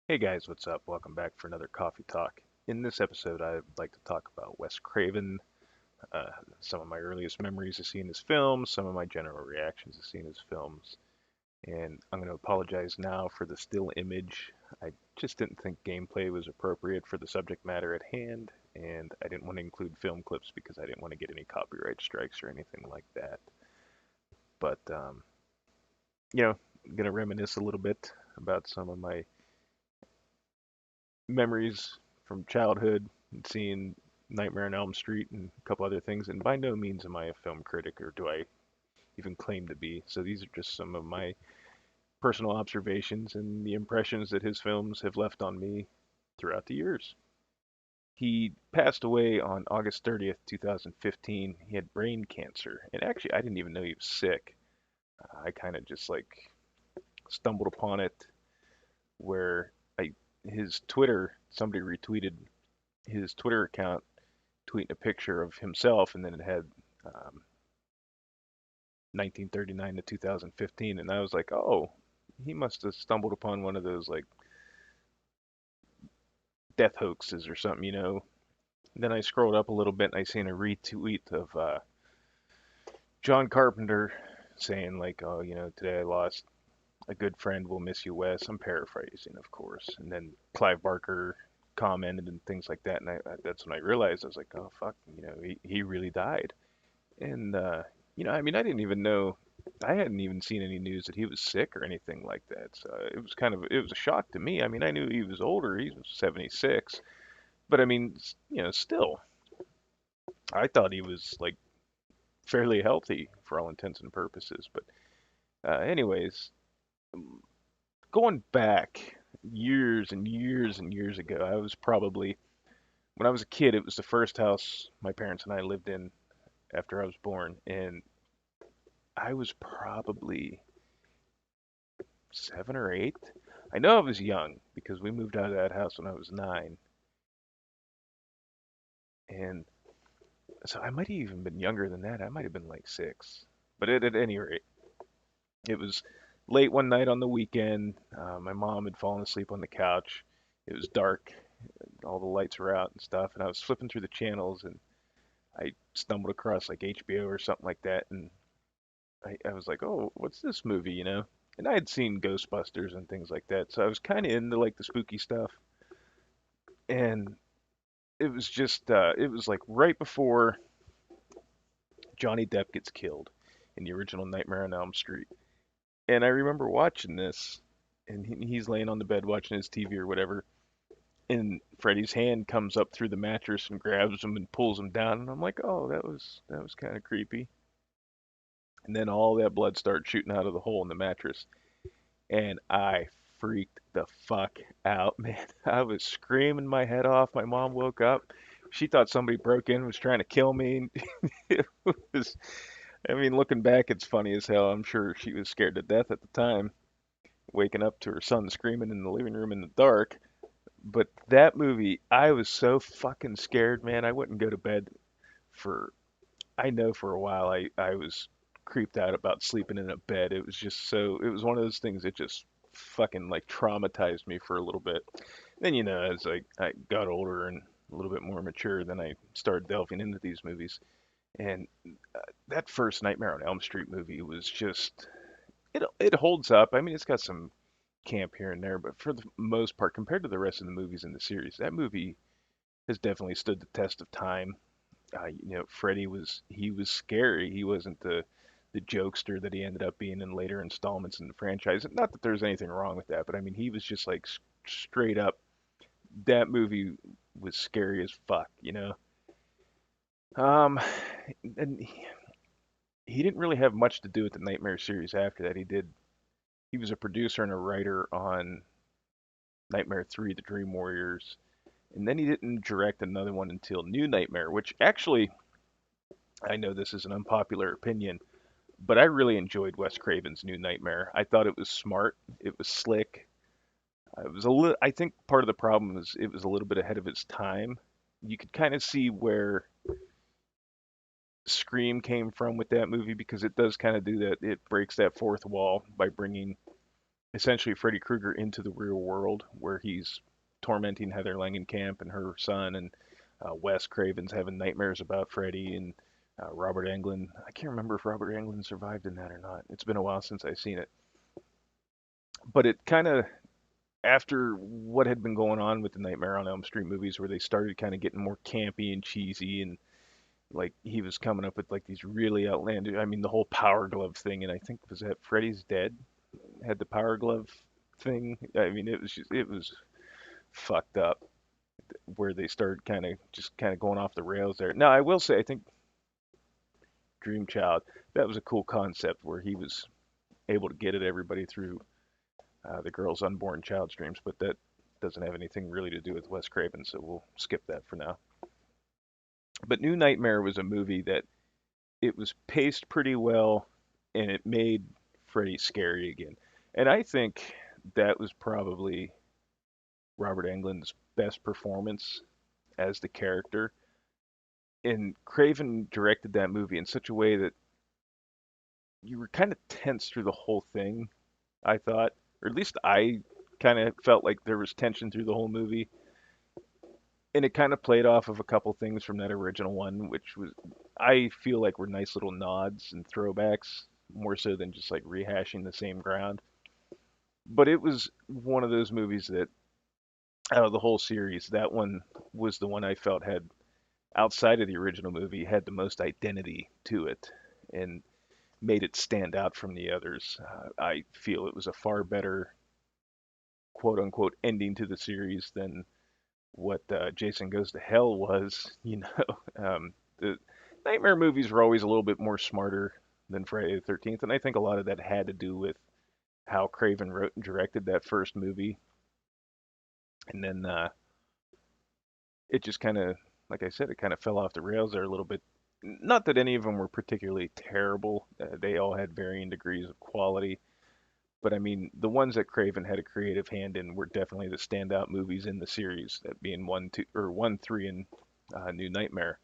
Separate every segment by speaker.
Speaker 1: Hey guys, what's up? Welcome back for another coffee talk. In this episode, I'd like to talk about Wes Craven, uh, some of my earliest memories of seeing his films, some of my general reactions to seeing his films, and I'm going to apologize now for the still image. I just didn't think gameplay was appropriate for the subject matter at hand, and I didn't want to include film clips because I didn't want to get any copyright strikes or anything like that. But, I'm going to reminisce a little bit about some of my memories from childhood and seeing Nightmare on Elm Street and a couple other things. And by no means am I a film critic, or do I even claim to be. So these are just some of my personal observations and the impressions that his films have left on me throughout the years. He passed away on August 30th, 2015. He had brain cancer. And actually, I didn't even know he was sick. I kind of just like stumbled upon it where I his Twitter, somebody retweeted his Twitter account tweeting a picture of himself, and then it had 1939 to 2015, and I was like, oh, he must have stumbled upon one of those like death hoaxes or something. Then I scrolled up a little bit and I seen a retweet of John Carpenter saying like, oh, today I lost a good friend. We'll miss you, Wes. I'm paraphrasing, of course. And then Clive Barker commented and things like that, and that's when I realized I was like, oh fuck, he really died. And I mean, I didn't even know, I hadn't even seen any news that he was sick or anything like that. So it was a shock to me. I mean, I knew he was older. He was 76, but I mean, still, I thought he was like fairly healthy for all intents and purposes. But anyways, going back years and years and years ago, I was probably when I was a kid. It was the first house my parents and I lived in after I was born, and I was probably 7 or 8. I know I was young because we moved out of that house when I was 9, and so I might have even been younger than that. I might have been like 6. But at any rate, it was late one night on the weekend. My mom had fallen asleep on the couch. It was dark. All the lights were out and stuff, and I was flipping through the channels, and I stumbled across like HBO or something like that, and I was like, oh, what's this movie? And I had seen Ghostbusters and things like that, so I was kind of into like the spooky stuff. And it was like right before Johnny Depp gets killed in the original Nightmare on Elm Street. And I remember watching this, and he's laying on the bed watching his TV or whatever, and Freddy's hand comes up through the mattress and grabs him and pulls him down, and I'm like, oh, that was kind of creepy. And then all that blood starts shooting out of the hole in the mattress, and I freaked the fuck out, man. I was screaming my head off. My mom woke up. She thought somebody broke in and was trying to kill me. It was, I mean, looking back, it's funny as hell. I'm sure she was scared to death at the time, waking up to her son screaming in the living room in the dark. But that movie, I was so fucking scared, man. I wouldn't go to bed for, I know for a while I was creeped out about sleeping in a bed. It was just so, it was one of those things that just fucking like traumatized me for a little bit. Then, as I got older and a little bit more mature, then I started delving into these movies. And that first Nightmare on Elm Street movie was just, it holds up. I mean, it's got some camp here and there, but for the most part, compared to the rest of the movies in the series, that movie has definitely stood the test of time. Freddy was scary. He wasn't the jokester that he ended up being in later installments in the franchise. Not that there's anything wrong with that, but I mean, he was just like straight up. That movie was scary as fuck. Um, and he didn't really have much to do with the Nightmare series after that. He was a producer and a writer on Nightmare 3: The Dream Warriors, and then he didn't direct another one until New Nightmare, which actually, I know this is an unpopular opinion, but I really enjoyed Wes Craven's New Nightmare. I thought it was smart, it was slick. I think part of the problem was it was a little bit ahead of its time. You could kind of see where Scream came from with that movie because it does kind of do that. It breaks that fourth wall by bringing essentially Freddy Krueger into the real world where he's tormenting Heather Langenkamp and her son, and Wes Craven's having nightmares about Freddy, and Robert Englund. I can't remember if Robert Englund survived in that or not. It's been a while since I've seen it. But it kind of, after what had been going on with the Nightmare on Elm Street movies, where they started kind of getting more campy and cheesy, and like he was coming up with like these really outlandish. I mean, the whole Power Glove thing, and I think was that Freddy's Dead had the Power Glove thing. I mean, it was fucked up where they started kind of going off the rails there. Now, I will say, I think Dream Child, that was a cool concept where he was able to get at everybody through the girl's unborn child's dreams, but that doesn't have anything really to do with Wes Craven, so we'll skip that for now. But New Nightmare was a movie that it was paced pretty well, and it made Freddy scary again. And I think that was probably Robert Englund's best performance as the character. And Craven directed that movie in such a way that you were kind of tense through the whole thing, I thought. Or at least I kind of felt like there was tension through the whole movie. And it kind of played off of a couple things from that original one, which was, I feel like were nice little nods and throwbacks, more so than just like rehashing the same ground. But it was one of those movies that, out of the whole series, that one was the one I felt had, outside of the original movie, had the most identity to it and made it stand out from the others. I feel it was a far better quote unquote ending to the series than what Jason Goes to Hell was. The Nightmare movies were always a little bit more smarter than Friday the 13th, and I think a lot of that had to do with how Craven wrote and directed that first movie. And then it just kind of, like I said, it kind of fell off the rails there a little bit. Not that any of them were particularly terrible. They all had varying degrees of quality. But I mean, the ones that Craven had a creative hand in were definitely the standout movies in the series, that being one, two, or one, three, and New Nightmare.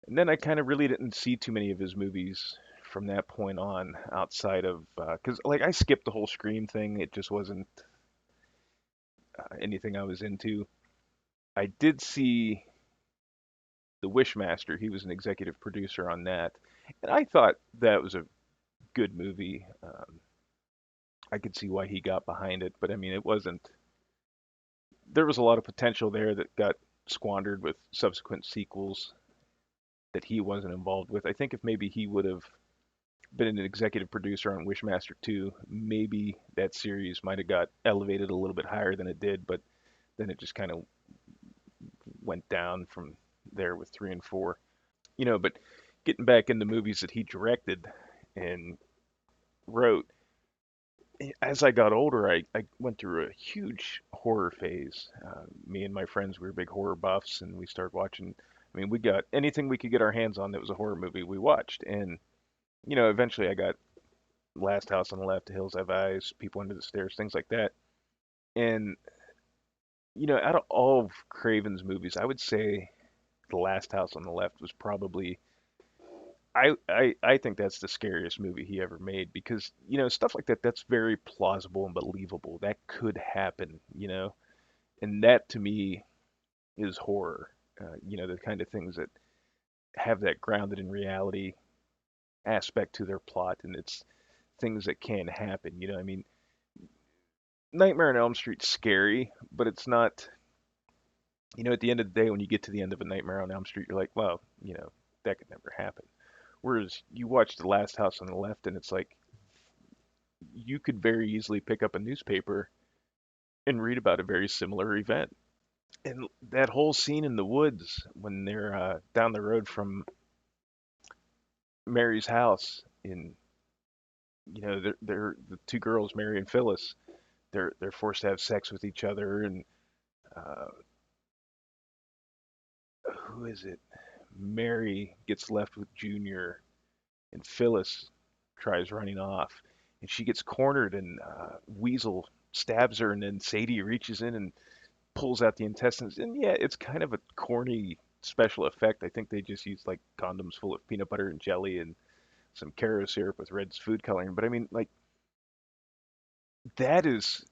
Speaker 1: And then I kind of really didn't see too many of his movies from that point on, outside of because like I skipped the whole Scream thing. It just wasn't anything I was into. I did see The Wishmaster. He was an executive producer on that, and I thought that was a good movie. I could see why he got behind it, but I mean, it wasn't. There was a lot of potential there that got squandered with subsequent sequels that he wasn't involved with. I think if maybe he would have been an executive producer on Wishmaster 2, maybe that series might have got elevated a little bit higher than it did, but then it just kind of went down from there with 3 and 4. But getting back into movies that he directed and wrote, as I got older, I went through a huge horror phase. Me and my friends, we were big horror buffs, and we started watching. I mean, we got anything we could get our hands on that was a horror movie, we watched. And, eventually I got Last House on the Left, The Hills Have Eyes, People Under the Stairs, things like that. And, out of all of Craven's movies, I would say The Last House on the Left was probably, I think that's the scariest movie he ever made because, stuff like that, that's very plausible and believable. That could happen, and that to me is horror. The kind of things that have that grounded in reality aspect to their plot, and it's things that can happen. I mean, Nightmare on Elm Street's scary, but it's not. At the end of the day, when you get to the end of a Nightmare on Elm Street, you're like, well, that could never happen. Whereas you watch The Last House on the Left, and it's like you could very easily pick up a newspaper and read about a very similar event. And that whole scene in the woods when they're down the road from Mary's house, in they're the two girls, Mary and Phyllis. They're forced to have sex with each other, and uh, who is it? Mary gets left with Junior, and Phyllis tries running off, and she gets cornered, and Weasel stabs her, and then Sadie reaches in and pulls out the intestines. And yeah, it's kind of a corny special effect. I think they just used like condoms full of peanut butter and jelly and some Caro syrup with red food coloring. But I mean, like, that is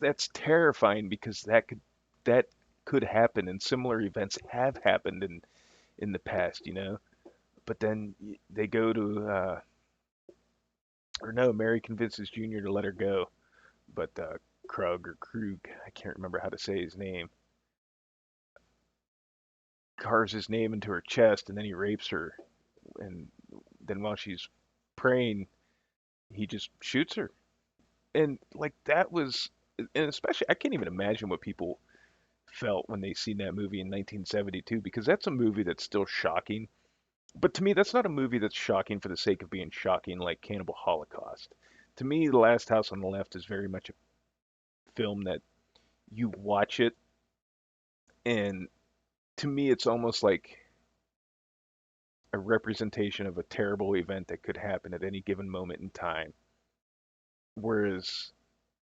Speaker 1: that's terrifying because that could happen and similar events have happened in the past, you know. But then they go to or no, Mary convinces Junior to let her go, but Krug, I can't remember how to say his name, carves his name into her chest and then he rapes her, and then while she's praying, he just shoots her. And like that was, and especially I can't even imagine what people felt when they seen that movie in 1972 because that's a movie that's still shocking. But to me, that's not a movie that's shocking for the sake of being shocking, like Cannibal Holocaust. To me, The Last House on the Left is very much a film that you watch it, and to me, it's almost like a representation of a terrible event that could happen at any given moment in time. Whereas,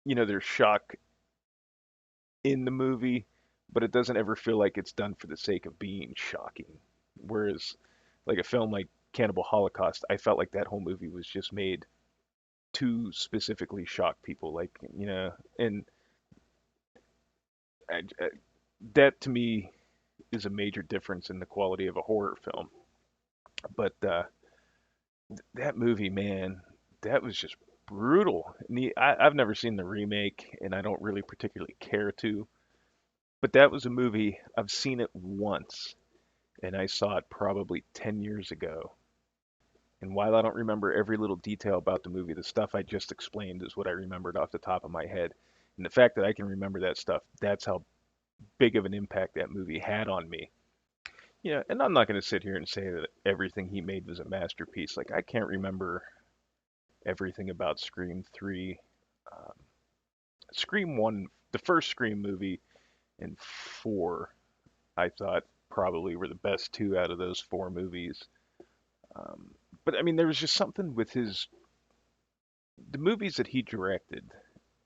Speaker 1: there's shock in the movie, but it doesn't ever feel like it's done for the sake of being shocking. Whereas, like a film like Cannibal Holocaust, I felt like that whole movie was just made to specifically shock people. Like, and I, that to me is a major difference in the quality of a horror film. But that movie, man, that was just brutal. I've never seen the remake, and I don't really particularly care to. But that was a movie, I've seen it once, and I saw it probably 10 years ago. And while I don't remember every little detail about the movie, the stuff I just explained is what I remembered off the top of my head. And the fact that I can remember that stuff, that's how big of an impact that movie had on me. Yeah, and I'm not going to sit here and say that everything he made was a masterpiece. Like, I can't remember everything about Scream 3. Um, Scream 1, the first Scream movie, and 4, I thought probably were the best two out of those four movies. Um, but I mean, there was just something with the movies that he directed.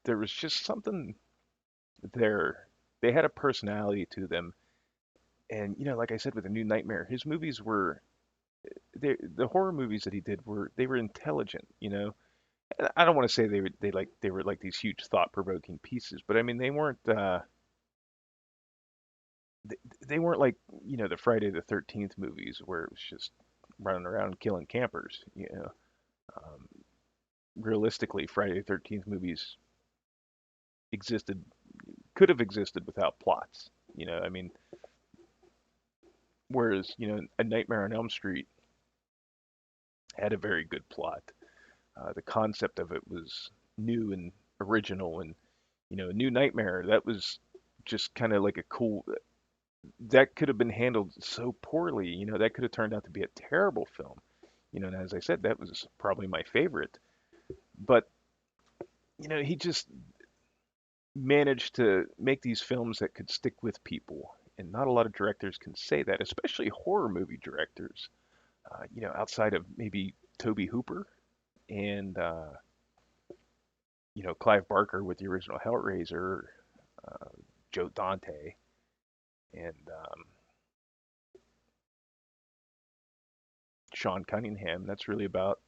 Speaker 1: There was just something there. They had a personality to them, and like I said, with the New Nightmare, his movies were the horror movies that he did were intelligent. And I don't want to say they were like these huge thought provoking pieces, but I mean they, they weren't like the Friday the 13th movies where it was just running around killing campers. Um, Realistically, Friday the 13th movies existed could have existed without plots. I mean, whereas A Nightmare on Elm Street had a very good plot. The concept of it was new and original, and A New Nightmare that was just kind of like a cool. That could have been handled so poorly. That could have turned out to be a terrible film. And as I said, that was probably my favorite. But he just managed to make these films that could stick with people. And not a lot of directors can say that, especially horror movie directors. Outside of maybe Toby Hooper and Clive Barker with the original Hellraiser, uh, Joe Dante, and Sean Cunningham. That's really about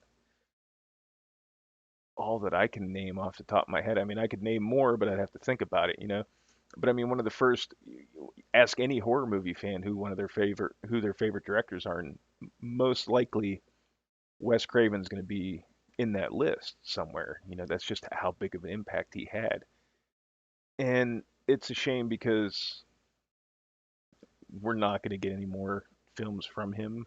Speaker 1: all that I can name off the top of my head. I mean, I could name more, but I'd have to think about it. But I mean, one of the first, ask any horror movie fan who their favorite directors are, and most likely Wes Craven's going to be in that list somewhere. That's just how big of an impact he had. And it's a shame because we're not going to get any more films from him.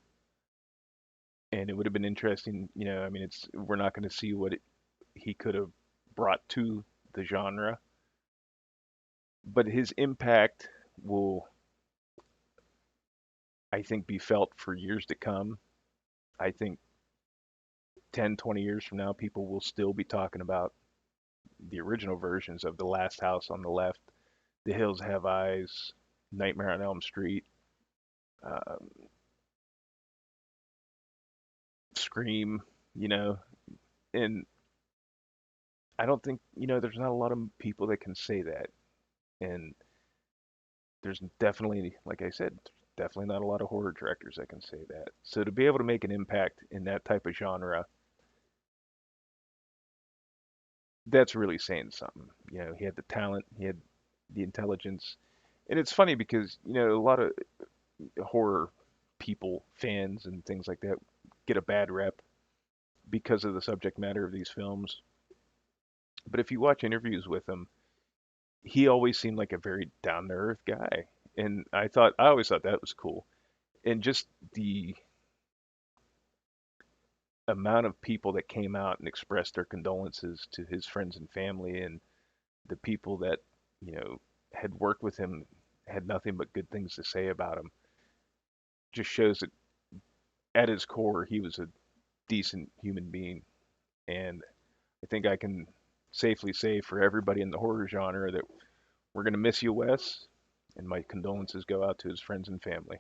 Speaker 1: And it would have been interesting, I mean, we're not going to see what he could have brought to the genre, but his impact will, I think, be felt for years to come. I think 10, 20 years from now, people will still be talking about the original versions of The Last House on the Left, The Hills Have Eyes, Nightmare on Elm Street, um, Scream, you know, and I don't think, there's not a lot of people that can say that. And there's definitely, like I said, definitely not a lot of horror directors that can say that. So to be able to make an impact in that type of genre, that's really saying something. He had the talent, he had the intelligence, and it's funny because a lot of horror people, fans, and things like that get a bad rep because of the subject matter of these films. But if you watch interviews with him, he always seemed like a very down to earth guy, and I always thought that was cool. And just the amount of people that came out and expressed their condolences to his friends and family, and the people that you know had worked with him had nothing but good things to say about him, just shows that at his core he was a decent human being. And I think I can safely say for everybody in the horror genre that we're going to miss you, Wes, and my condolences go out to his friends and family.